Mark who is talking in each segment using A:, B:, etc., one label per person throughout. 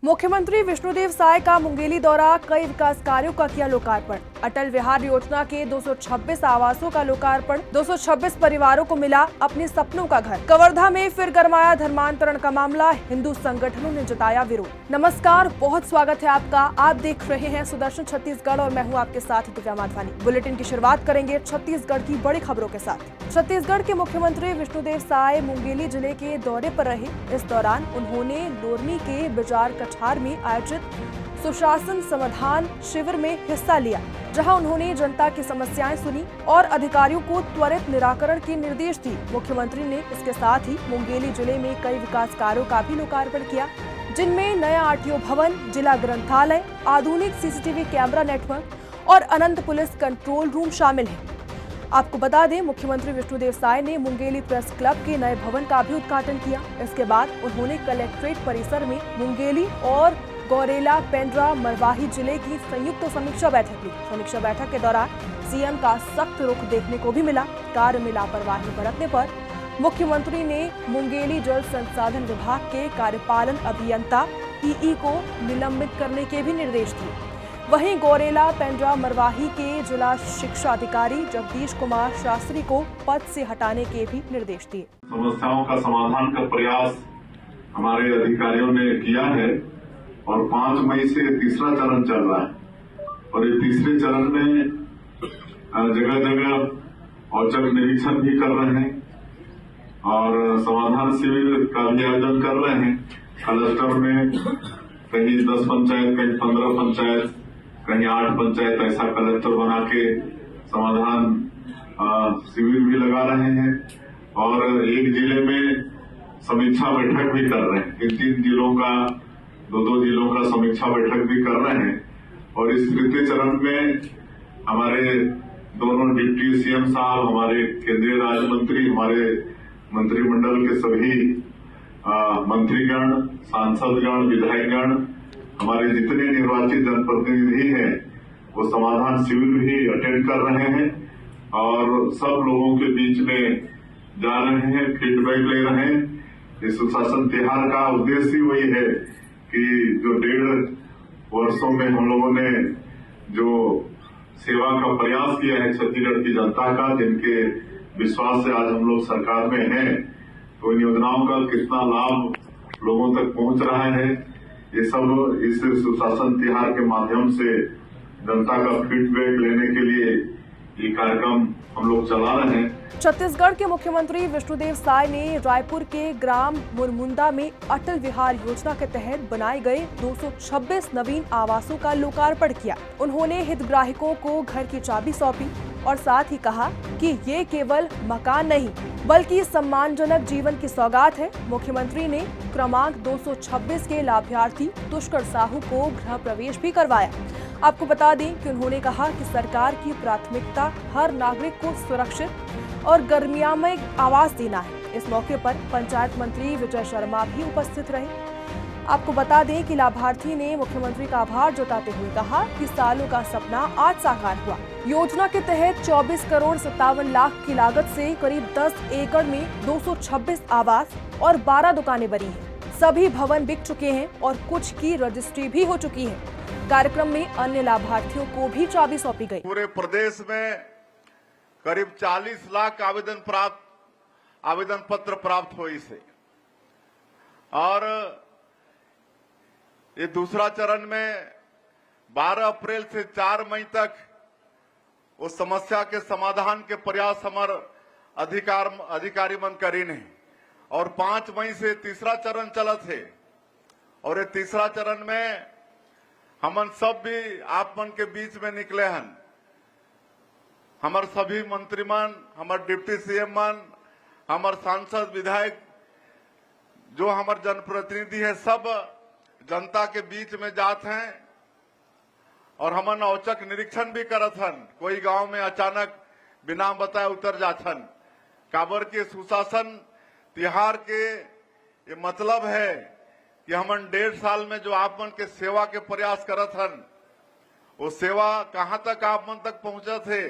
A: मुख्यमंत्री विष्णुदेव साय का मुंगेली दौरा, कई विकास कार्यों का किया लोकार्पण। अटल विहार योजना के 226 आवासों का लोकार्पण। 226 परिवारों को मिला अपने सपनों का घर। कवर्धा में फिर गरमाया धर्मांतरण का मामला, हिंदू संगठनों ने जताया विरोध। नमस्कार, बहुत स्वागत है आपका। आप देख रहे हैं सुदर्शन छत्तीसगढ़ और मैं हूं आपके साथ दिव्या माधवानी। बुलेटिन की शुरुआत करेंगे छत्तीसगढ़ की बड़ी खबरों के साथ। छत्तीसगढ़ के मुख्यमंत्री विष्णुदेव साय मुंगेली जिले के दौरे पर रहे। इस दौरान उन्होंने लोरमी के बिजार कछार में आयोजित सुशासन समाधान शिविर में हिस्सा लिया, जहां उन्होंने जनता की समस्याएं सुनी और अधिकारियों को त्वरित निराकरण के निर्देश दिए। मुख्यमंत्री ने इसके साथ ही मुंगेली जिले में कई विकास कार्यों का भी लोकार्पण किया, जिनमें नया आरटीओ भवन, जिला ग्रंथालय, आधुनिक सीसीटीवी कैमरा नेटवर्क और अनंत पुलिस कंट्रोल रूम शामिल है। आपको बता दें, मुख्यमंत्री विष्णुदेव साय ने मुंगेली प्रेस क्लब के नए भवन का भी उद्घाटन किया। इसके बाद उन्होंने कलेक्ट्रेट परिसर में मुंगेली और गौरेला पेंड्रा मरवाही जिले की संयुक्त समीक्षा बैठक ली। समीक्षा बैठक के दौरान सीएम का सख्त रुख देखने को भी मिला। कार्य में लापरवाही बरतने पर मुख्यमंत्री ने मुंगेली जल संसाधन विभाग के कार्यपालन अभियंता ईई को निलंबित करने के भी निर्देश दिए। वहीं गौरेला पेंड्रा मरवाही के जिला शिक्षा अधिकारी जगदीश कुमार शास्त्री को पद से हटाने के भी निर्देश दिए।
B: समस्याओं का समाधान का प्रयास हमारे अधिकारियों ने किया है और 5 मई से तीसरा चरण चल रहा है और ये तीसरे चरण में जगह जगह औचक निरीक्षण भी कर रहे हैं और समाधान शिविर का भी आयोजन कर रहे हैं। क्लस्टर में कहीं 10 पंचायत, कहीं 15 पंचायत, कहीं 8 पंचायत ऐसा क्लस्टर बना के समाधान शिविर भी लगा रहे हैं और एक जिले में समीक्षा बैठक भी कर रहे हैं। 3 जिलों का 2 जिलों का समीक्षा बैठक भी कर रहे हैं और इस तृतीय चरण में हमारे दोनों डिप्टी सीएम साहब, हमारे केंद्रीय राज्य मंत्री, हमारे मंत्रिमंडल के सभी मंत्रीगण, सांसदगण, विधायकगण, हमारे जितने निर्वाचित जनप्रतिनिधि हैं वो समाधान शिविर भी अटेंड कर रहे हैं और सब लोगों के बीच में जा रहे हैं, फीडबैक ले रहे हैं। इस सुशासन त्योहार का उद्देश्य ही वही है कि जो 1.5 वर्षों में हम लोगों ने जो सेवा का प्रयास किया है छत्तीसगढ़ की जनता का, जिनके विश्वास से आज हम लोग सरकार में हैं, तो इन योजनाओं का कितना लाभ लोगों तक पहुंच रहा है, ये सब इस सुशासन त्योहार के माध्यम से जनता का फीडबैक लेने के लिए ये कार्यक्रम हम लोग चला रहे हैं।
A: छत्तीसगढ़ के मुख्यमंत्री विष्णुदेव साय ने रायपुर के ग्राम मुरमुंदा में अटल विहार योजना के तहत बनाए गए 226 नवीन आवासों का लोकार्पण किया। उन्होंने हितग्राहिकों को घर की चाबी सौंपी और साथ ही कहा कि ये केवल मकान नहीं बल्कि सम्मानजनक जीवन की सौगात है। मुख्यमंत्री ने क्रमांक 226 के लाभार्थी तुष्कर साहू को गृह प्रवेश भी करवाया। आपको बता दें कि उन्होंने कहा कि सरकार की प्राथमिकता हर नागरिक को सुरक्षित और गर्मियामय आवास देना है। इस मौके पर पंचायत मंत्री विजय शर्मा भी उपस्थित रहे। आपको बता दें कि लाभार्थी ने मुख्यमंत्री का आभार जताते हुए कहा कि सालों का सपना आज साकार हुआ। योजना के तहत 24 करोड़ 57 लाख की लागत से करीब 10 एकड़ में 226 आवास और 12 दुकानें बनी हैं। सभी भवन बिक चुके हैं और कुछ की रजिस्ट्री भी हो चुकी है। कार्यक्रम में अन्य लाभार्थियों को भी चाबी सौंपी गई।
C: पूरे प्रदेश में करीब 40 लाख आवेदन पत्र प्राप्त हुए इसे और ये दूसरा चरण में 12 अप्रैल से 4 मई तक उस समस्या के समाधान के प्रयास हमारे अधिकारी मन करीन है और 5 मई से तीसरा चरण चलत है और ये तीसरा चरण में हमन सब भी आप मन के बीच में निकले हन। हमारे सभी मंत्रीमन, हमारे डिप्टी सीएम मन, हमारे सांसद, विधायक, जो हमारे जनप्रतिनिधि है, सब जनता के बीच में जात हैं और हमन औचक निरीक्षण भी करत हन। कोई गांव में अचानक बिना बताए उतर जाथन। काबर के सुशासन तिहार के ये मतलब है कि हमन 1.5 साल में जो आप मन के सेवा के प्रयास करत हन, वो सेवा कहां तक आप मन तक पहुंचे थे,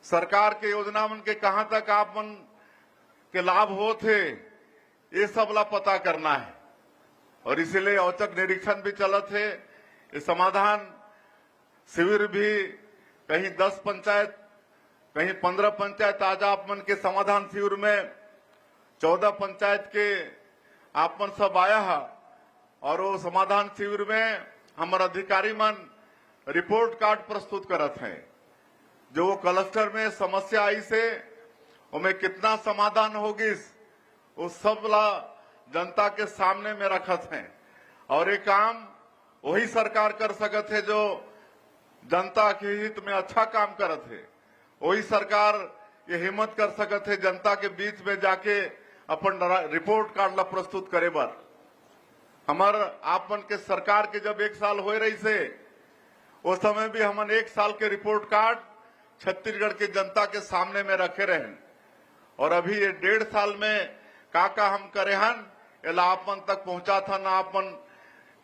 C: सरकार के योजना मन के कहां तक आप मन के लाभ हो थे, ये सब ला पता करना है। और इसीलिए औचक निरीक्षण भी चलत है। ये समाधान शिविर भी कहीं 10 पंचायत, कहीं 15 पंचायत आज आप मन के समाधान शिविर में 14 पंचायत के आप मन सब आया है। और वो समाधान शिविर में हमारे अधिकारी मन रिपोर्ट कार्ड प्रस्तुत करत हैं, जो वो क्लस्टर में समस्या आई से उनमें कितना समाधान होगी उस सब ला जनता के सामने में रखत हैं। और ये काम वही सरकार कर सकत है जो जनता के हित में अच्छा काम करत है। वही सरकार ये हिम्मत कर सकत है जनता के बीच में जाके अपन रिपोर्ट कार्ड ला प्रस्तुत करे बर। हमार आपन के सरकार के जब 1 साल हो रही से उस समय भी हमन 1 साल के रिपोर्ट कार्ड छत्तीसगढ़ के जनता के सामने में रखे रहे। और अभी ये 1.5 साल में का हम करे हन एला आपन तक पहुंचा था ना आपन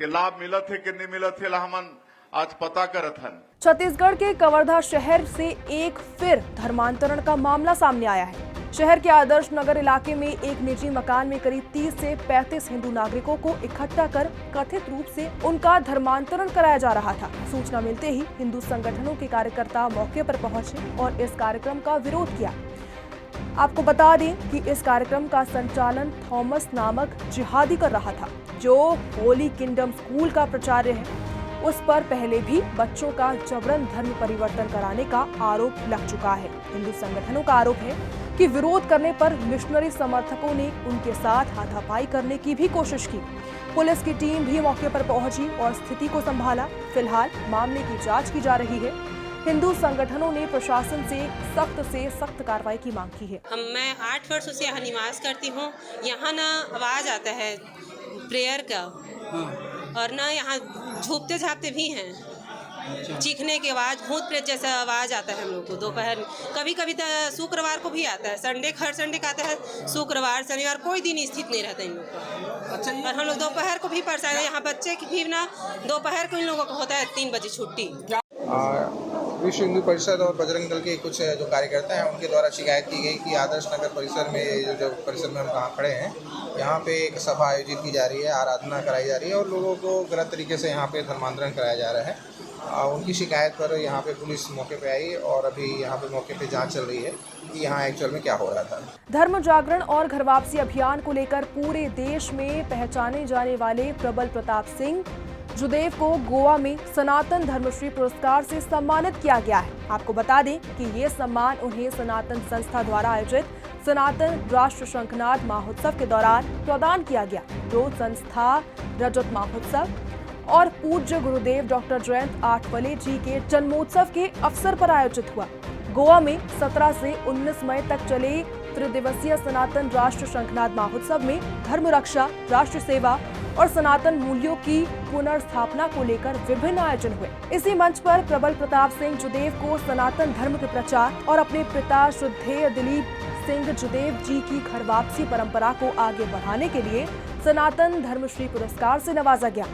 C: के लाभ मिलत है कि नहीं मिलत है हमन आज पता करत हन।
A: छत्तीसगढ़ के कवर्धा शहर से एक फिर धर्मांतरण का मामला सामने आया है। शहर के आदर्श नगर इलाके में एक निजी मकान में करीब 30 से 35 हिंदू नागरिकों को इकट्ठा कर कथित रूप से उनका धर्मांतरण कराया जा रहा था। सूचना मिलते ही हिंदू संगठनों के कार्यकर्ता मौके पर पहुंचे और इस कार्यक्रम का विरोध किया। आपको बता दें कि इस कार्यक्रम का संचालन थॉमस नामक जिहादी कर रहा था, जो होली किंगडम स्कूल का प्राचार्य है। उस पर पहले भी बच्चों का जबरन धर्म परिवर्तन कराने का आरोप लग चुका है। हिंदू संगठनों का आरोप है कि विरोध करने पर मिशनरी समर्थकों ने उनके साथ हाथापाई करने की भी कोशिश की। पुलिस की टीम भी मौके पर पहुंची और स्थिति को संभाला। फिलहाल मामले की जांच की जा रही है। हिंदू संगठनों ने प्रशासन से सख्त कार्रवाई की मांग की है।
D: मैं 8 वर्षों से यहाँ निवास करती हूँ। यहाँ ना आवाज आता है प्रेयर का और ना यहाँ झूपते झापते भी हैं, चीखने की आवाज़, भूत प्रेत जैसा आवाज़ आता है हम लोग को। दोपहर कभी कभी शुक्रवार को भी आता है, हर संडे का आता है, शुक्रवार शनिवार कोई दिन स्थित नहीं रहता इन लोग का। अच्छा। और हम लोग दोपहर को भी परेशान है। यहाँ बच्चे की भी ना दोपहर को इन लोगों को होता है 3 बजे छुट्टी।
E: विश्व हिंदू परिषद और बजरंग दल के कुछ जो कार्यकर्ता हैं उनके द्वारा शिकायत की गई कि आदर्श नगर परिसर में जो परिसर में हम कहाँ खड़े हैं, यहाँ पे एक सभा आयोजित की जा रही है, आराधना कराई जा रही है और लोगों को गलत तरीके से यहाँ पे धर्मांतरण कराया जा रहा है। उनकी शिकायत पर यहाँ पे पुलिस मौके पे आई और अभी यहाँ पे मौके पे जांच चल रही है कि यहाँ एक्चुअल में क्या हो रहा था।
A: धर्म जागरण और घर वापसी अभियान को लेकर पूरे देश में पहचाने जाने वाले प्रबल प्रताप सिंह जुदेव को गोवा में सनातन धर्मश्री पुरस्कार से सम्मानित किया गया है। आपको बता दें कि ये सम्मान उन्हें सनातन संस्था द्वारा आयोजित सनातन राष्ट्र शंखनाद महोत्सव के दौरान प्रदान किया गया, जो संस्था रजत महोत्सव और पूज्य गुरुदेव डॉक्टर जयंत आठवले जी के जन्मोत्सव के अवसर पर आयोजित हुआ। गोवा में 17 से 19 मई तक चले त्रिदिवसीय सनातन राष्ट्र शंखनाद महोत्सव में धर्म रक्षा, राष्ट्र सेवा और सनातन मूल्यों की पुनर्स्थापना को लेकर विभिन्न आयोजन हुए। इसी मंच पर प्रबल प्रताप सिंह जुदेव को सनातन धर्म के प्रचार और अपने पिता श्रद्धेय दिलीप सिंह जुदेव जी की घर वापसी परंपरा को आगे बढ़ाने के लिए सनातन धर्मश्री पुरस्कार से नवाजा गया।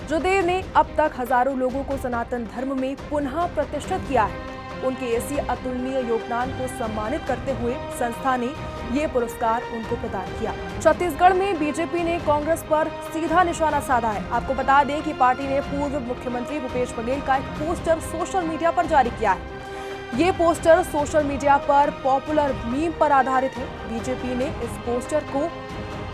A: जुदेव ने अब तक हजारों लोगों को सनातन धर्म में पुनः प्रतिष्ठित किया है। उनके ऐसी अतुलनीय योगदान को सम्मानित करते हुए संस्था ने ये पुरस्कार उनको प्रदान किया। छत्तीसगढ़ में बीजेपी ने कांग्रेस पर सीधा निशाना साधा है। आपको बता दें कि पार्टी ने पूर्व मुख्यमंत्री भूपेश बघेल का एक पोस्टर सोशल मीडिया पर जारी किया है। ये पोस्टर सोशल मीडिया पर पॉपुलर मीम पर आधारित है। बीजेपी ने इस पोस्टर को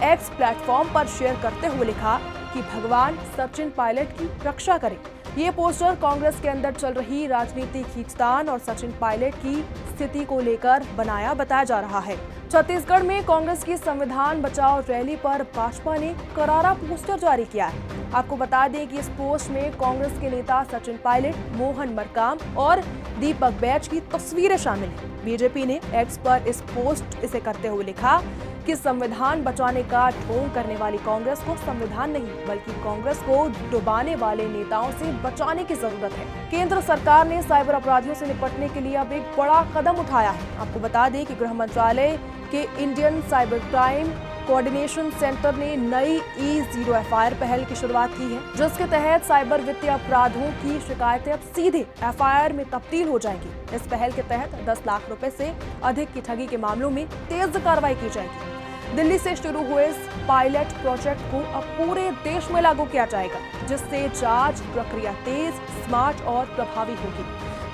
A: एक्स प्लेटफॉर्म पर शेयर करते हुए लिखा कि भगवान सचिन पायलट की रक्षा करें। ये पोस्टर कांग्रेस के अंदर चल रही राजनीतिक खींचतान और सचिन पायलट की स्थिति को लेकर बनाया बताया जा रहा है। छत्तीसगढ़ में कांग्रेस की संविधान बचाओ रैली पर भाजपा ने करारा पोस्टर जारी किया है। आपको बता दें कि इस पोस्ट में कांग्रेस के नेता सचिन पायलट, मोहन मरकाम और दीपक बैज की तस्वीरें शामिल हैं। बीजेपी ने एक्स पर इस पोस्ट इसे करते हुए लिखा कि संविधान बचाने का ढोंग करने वाली कांग्रेस को संविधान नहीं बल्कि कांग्रेस को डुबाने वाले नेताओं से बचाने की जरूरत है। केंद्र सरकार ने साइबर अपराधियों से निपटने के लिए अब एक बड़ा कदम उठाया है। आपको बता दें कि गृह मंत्रालय के Indian cyber crime coordination centre ने नई E0 FIR पहल की शुरुआत की है, जिसके तहत साइबर वित्तीय अपराधों की शिकायतें अब सीधे FIR में तब्दील हो जाएंगी। इस पहल के तहत 10 लाख रुपए से अधिक की ठगी के मामलों में तेज कार्रवाई की जाएगी। दिल्ली से शुरू हुए इस पायलट प्रोजेक्ट को अब पूरे देश में लागू किया जाएगा, जिससे जांच प्रक्रिया तेज, स्मार्ट और प्रभावी होगी।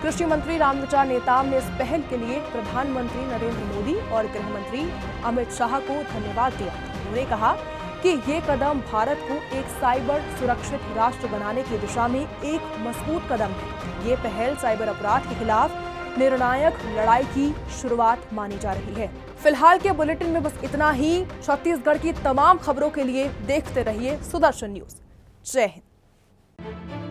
A: कृषि मंत्री रामविचार नेताम ने इस पहल के लिए प्रधानमंत्री नरेंद्र मोदी और गृह मंत्री अमित शाह को धन्यवाद दिया। उन्होंने कहा कि ये कदम भारत को एक साइबर सुरक्षित राष्ट्र बनाने की दिशा में एक मजबूत कदम है। ये पहल साइबर अपराध के खिलाफ निर्णायक लड़ाई की शुरुआत मानी जा रही है। फिलहाल के बुलेटिन में बस इतना ही। छत्तीसगढ़ की तमाम खबरों के लिए देखते रहिए सुदर्शन न्यूज। जय हिंद।